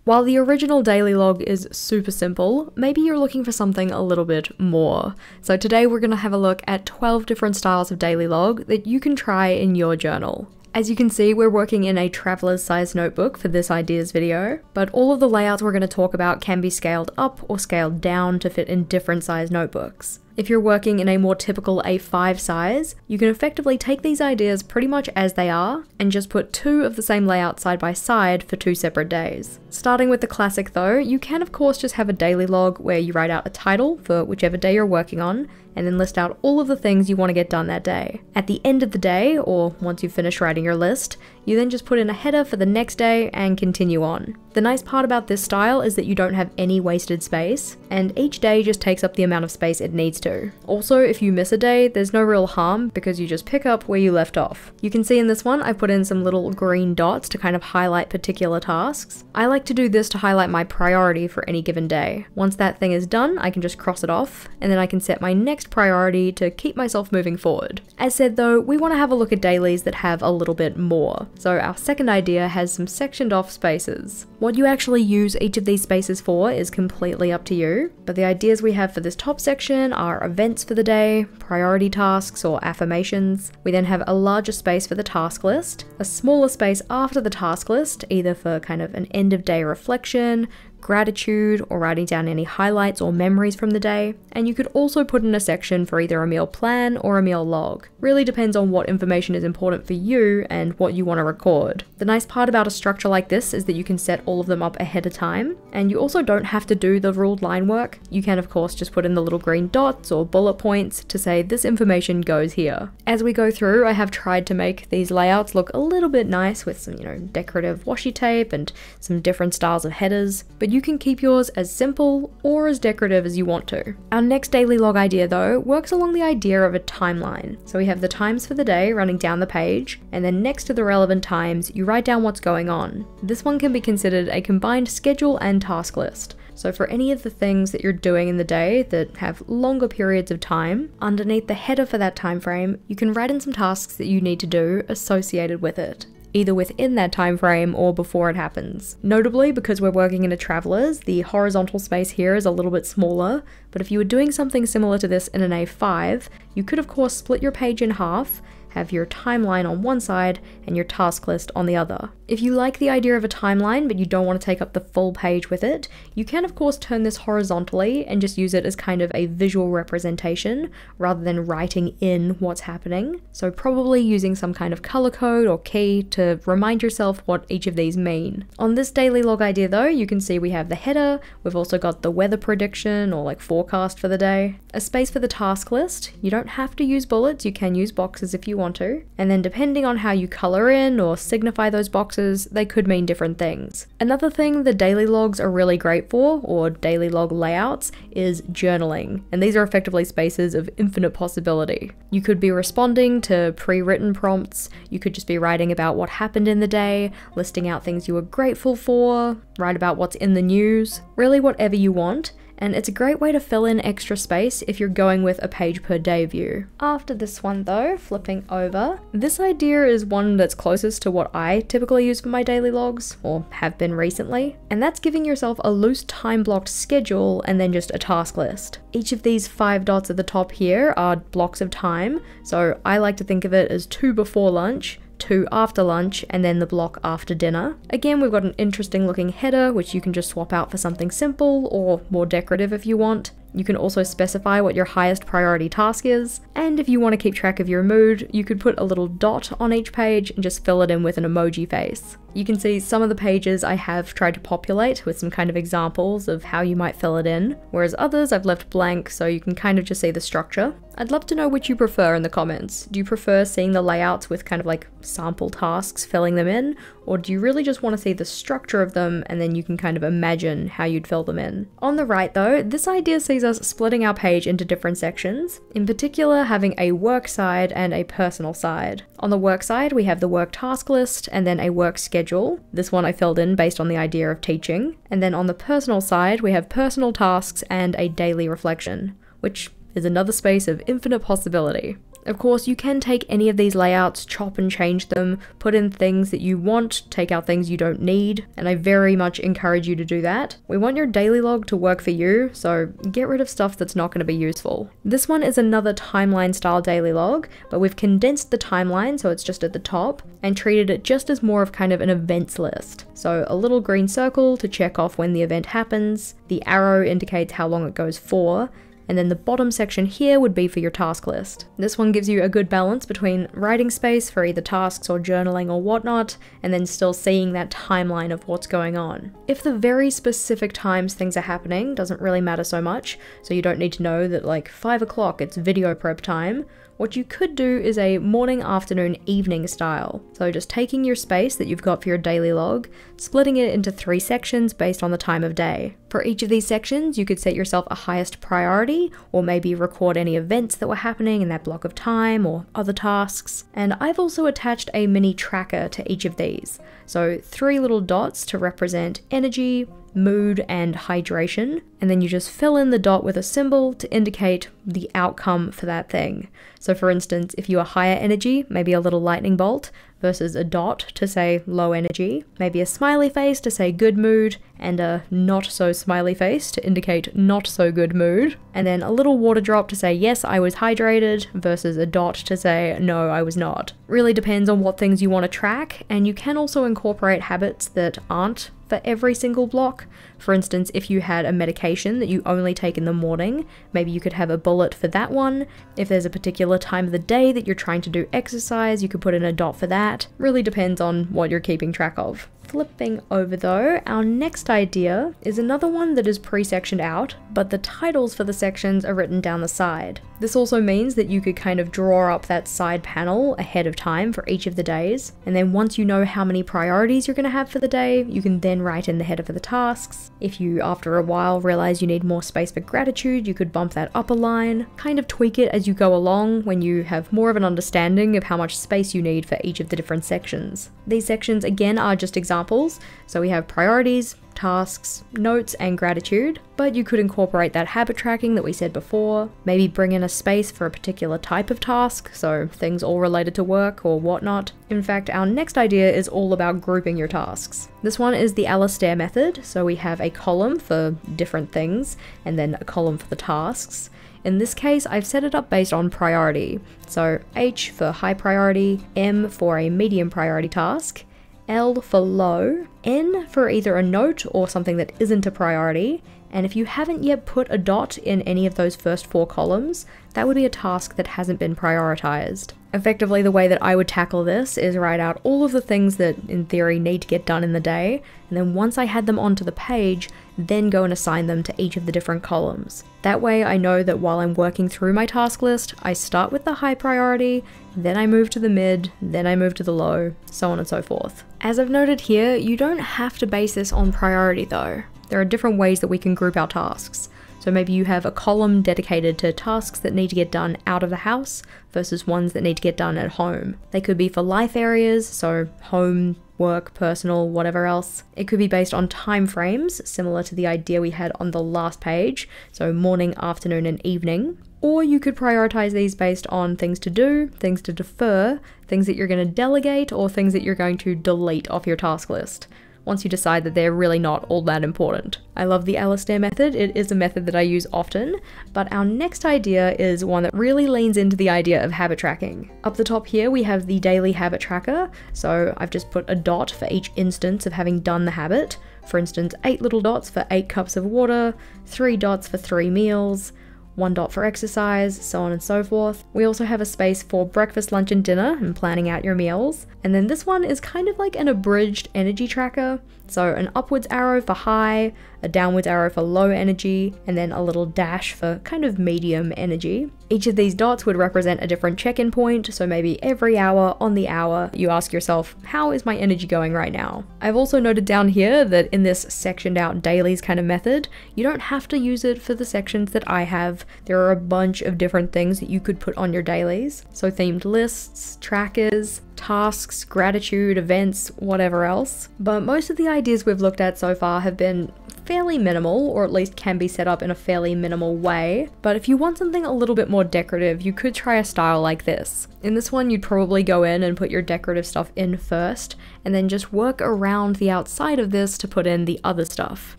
While the original daily log is super simple, maybe you're looking for something a little bit more. So today we're going to have a look at 12 different styles of daily log that you can try in your journal. As you can see, we're working in a traveler's size notebook for this ideas video, but all of the layouts we're going to talk about can be scaled up or scaled down to fit in different size notebooks. If you're working in a more typical A5 size, you can effectively take these ideas pretty much as they are and just put two of the same layout side by side for two separate days. Starting with the classic though, you can of course just have a daily log where you write out a title for whichever day you're working on, and then list out all of the things you want to get done that day. At the end of the day, or once you've finished writing your list, you then just put in a header for the next day and continue on. The nice part about this style is that you don't have any wasted space, and each day just takes up the amount of space it needs to. Also, if you miss a day, there's no real harm because you just pick up where you left off. You can see in this one, I put in some little green dots to kind of highlight particular tasks. I like to do this to highlight my priority for any given day. Once that thing is done, I can just cross it off, and then I can set my next priority to keep myself moving forward. As said though, we want to have a look at dailies that have a little bit more. So our second idea has some sectioned off spaces. What you actually use each of these spaces for is completely up to you, but the ideas we have for this top section are events for the day, priority tasks or affirmations. We then have a larger space for the task list, a smaller space after the task list, either for kind of an end of day reflection, gratitude, or writing down any highlights or memories from the day, and you could also put in a section for either a meal plan or a meal log. Really depends on what information is important for you and what you want to record. The nice part about a structure like this is that you can set all of them up ahead of time, and you also don't have to do the ruled line work. You can of course just put in the little green dots or bullet points to say this information goes here. As we go through, I have tried to make these layouts look a little bit nice with some, decorative washi tape and some different styles of headers, but you can keep yours as simple or as decorative as you want to. Our next daily log idea though works along the idea of a timeline. So we have the times for the day running down the page, and then next to the relevant times you write down what's going on. This one can be considered a combined schedule and task list. So for any of the things that you're doing in the day that have longer periods of time, underneath the header for that time frame, you can write in some tasks that you need to do associated with it, either within that time frame or before it happens. Notably, because we're working in a traveler's, the horizontal space here is a little bit smaller, but if you were doing something similar to this in an A5, you could of course split your page in half, have your timeline on one side and your task list on the other. If you like the idea of a timeline but you don't want to take up the full page with it, you can of course turn this horizontally and just use it as kind of a visual representation rather than writing in what's happening. So probably using some kind of color code or key to remind yourself what each of these mean. On this daily log idea though, you can see we have the header, we've also got the weather prediction or forecast for the day, a space for the task list. You don't have to use bullets, you can use boxes if you want to, and then depending on how you color in or signify those boxes, they could mean different things. Another thing the daily logs are really great for, or daily log layouts, is journaling, and these are effectively spaces of infinite possibility. You could be responding to pre-written prompts, you could just be writing about what happened in the day, listing out things you were grateful for, write about what's in the news, really whatever you want. And it's a great way to fill in extra space if you're going with a page per day view. After this one though, flipping over, this idea is one that's closest to what I typically use for my daily logs, or have been recently, and that's giving yourself a loose time-blocked schedule and then just a task list. Each of these 5 dots at the top here are blocks of time, so I like to think of it as 2 before lunch, 2 after lunch, and then the block after dinner. Again, we've got an interesting looking header which you can just swap out for something simple or more decorative if you want. You can also specify what your highest priority task is, and if you want to keep track of your mood, you could put a little dot on each page and just fill it in with an emoji face. You can see some of the pages I have tried to populate with some kind of examples of how you might fill it in, whereas others I've left blank so you can kind of just see the structure. I'd love to know which you prefer in the comments. Do you prefer seeing the layouts with kind of sample tasks filling them in, or do you really just want to see the structure of them and then you can kind of imagine how you'd fill them in? On the right though, this idea sees us splitting our page into different sections, in particular having a work side and a personal side. On the work side, we have the work task list and then a work schedule. This one I filled in based on the idea of teaching. And then on the personal side, we have personal tasks and a daily reflection, which is another space of infinite possibility. Of course, you can take any of these layouts, chop and change them, put in things that you want, take out things you don't need, and I very much encourage you to do that. We want your daily log to work for you, so get rid of stuff that's not going to be useful. This one is another timeline style daily log, but we've condensed the timeline so it's just at the top, and treated it just as more of kind of an events list. So a little green circle to check off when the event happens, the arrow indicates how long it goes for, and then the bottom section here would be for your task list. This one gives you a good balance between writing space for either tasks or journaling or whatnot, and then still seeing that timeline of what's going on. If the very specific times things are happening doesn't really matter so much, so you don't need to know that like 5 o'clock it's video prep time, what you could do is a morning, afternoon, evening style. So just taking your space that you've got for your daily log, splitting it into 3 sections based on the time of day. For each of these sections, you could set yourself a highest priority, or maybe record any events that were happening in that block of time or other tasks. And I've also attached a mini tracker to each of these. So 3 little dots to represent energy, mood, and hydration, and then you just fill in the dot with a symbol to indicate the outcome for that thing. So for instance, if you are higher energy, maybe a little lightning bolt, versus a dot to say low energy, maybe a smiley face to say good mood, and a not so smiley face to indicate not so good mood, and then a little water drop to say yes, I was hydrated, versus a dot to say no, I was not. Really depends on what things you want to track, and you can also incorporate habits that aren't for every single block. For instance, if you had a medication that you only take in the morning, maybe you could have a bullet for that one. If there's a particular time of the day that you're trying to do exercise, you could put in a dot for that. Really depends on what you're keeping track of. Flipping over though, our next idea is another one that is pre-sectioned out, but the titles for the sections are written down the side. This also means that you could kind of draw up that side panel ahead of time for each of the days, and then once you know how many priorities you're going to have for the day, you can then write in the header for the tasks. If you, after a while, realize you need more space for gratitude, you could bump that up a line, kind of tweak it as you go along when you have more of an understanding of how much space you need for each of the different sections. These sections again are just examples, so we have priorities, tasks, notes, and gratitude, but you could incorporate that habit tracking that we said before, maybe bring in a space for a particular type of task, so things all related to work or whatnot. In fact, our next idea is all about grouping your tasks. This one is the Alastair method, so we have a column for different things, and then a column for the tasks. In this case, I've set it up based on priority, so H for high priority, M for a medium priority task, L for low, N for either a note or something that isn't a priority, and if you haven't yet put a dot in any of those first 4 columns, that would be a task that hasn't been prioritized. Effectively, the way that I would tackle this is write out all of the things that, in theory, need to get done in the day, and then once I had them onto the page, then go and assign them to each of the different columns. That way I know that while I'm working through my task list, I start with the high priority, then I move to the mid, then I move to the low, so on and so forth. As I've noted here, you don't have to base this on priority though. There are different ways that we can group our tasks. So maybe you have a column dedicated to tasks that need to get done out of the house versus ones that need to get done at home. They could be for life areas, so home, work, personal, whatever else. It could be based on time frames, similar to the idea we had on the last page, so morning, afternoon, and evening. Or you could prioritize these based on things to do, things to defer, things that you're going to delegate, or things that you're going to delete off your task list, once you decide that they're really not all that important. I love the Alastair method, it is a method that I use often, but our next idea is one that really leans into the idea of habit tracking. Up the top here we have the daily habit tracker, so I've just put a dot for each instance of having done the habit. For instance, 8 little dots for 8 cups of water, 3 dots for 3 meals, 1 dot for exercise, so on and so forth. We also have a space for breakfast, lunch, and dinner and planning out your meals. And then this one is kind of like an abridged energy tracker. So an upwards arrow for high, a downwards arrow for low energy, and then a little dash for kind of medium energy. Each of these dots would represent a different check-in point, so maybe every hour on the hour you ask yourself, how is my energy going right now? I've also noted down here that in this sectioned out dailies kind of method, you don't have to use it for the sections that I have. There are a bunch of different things that you could put on your dailies. So themed lists, trackers, tasks, gratitude, events, whatever else. But most of the ideas we've looked at so far have been fairly minimal, or at least can be set up in a fairly minimal way. But if you want something a little bit more decorative, you could try a style like this. In this one, you'd probably go in and put your decorative stuff in first, and then just work around the outside of this to put in the other stuff.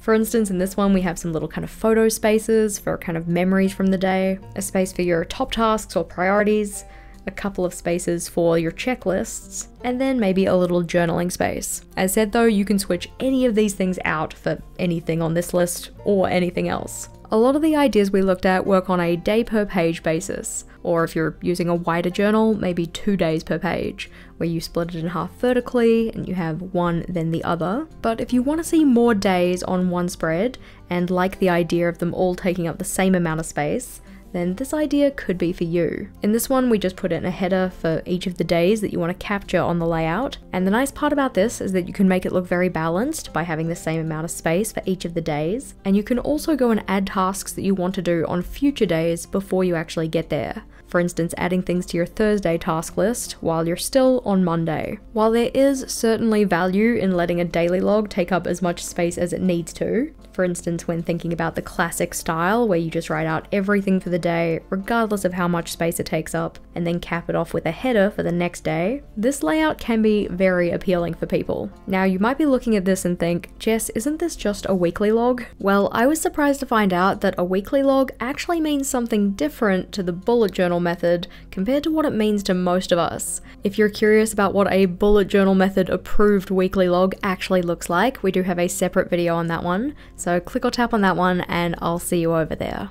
For instance, in this one, we have some little kind of photo spaces for kind of memories from the day, a space for your top tasks or priorities, a couple of spaces for your checklists, and then maybe a little journaling space. As said though, you can switch any of these things out for anything on this list or anything else. A lot of the ideas we looked at work on a day per page basis, or if you're using a wider journal, maybe 2 days per page, where you split it in half vertically and you have one then the other. But if you want to see more days on one spread and like the idea of them all taking up the same amount of space, then this idea could be for you. In this one, we just put in a header for each of the days that you want to capture on the layout. And the nice part about this is that you can make it look very balanced by having the same amount of space for each of the days. And you can also go and add tasks that you want to do on future days before you actually get there. For instance, adding things to your Thursday task list while you're still on Monday. While there is certainly value in letting a daily log take up as much space as it needs to, for instance, when thinking about the classic style where you just write out everything for the day, regardless of how much space it takes up, and then cap it off with a header for the next day, this layout can be very appealing for people. Now, you might be looking at this and think, Jess, isn't this just a weekly log? Well, I was surprised to find out that a weekly log actually means something different to the bullet journal method compared to what it means to most of us. If you're curious about what a bullet journal method approved weekly log actually looks like, we do have a separate video on that one. So click or tap on that one and I'll see you over there.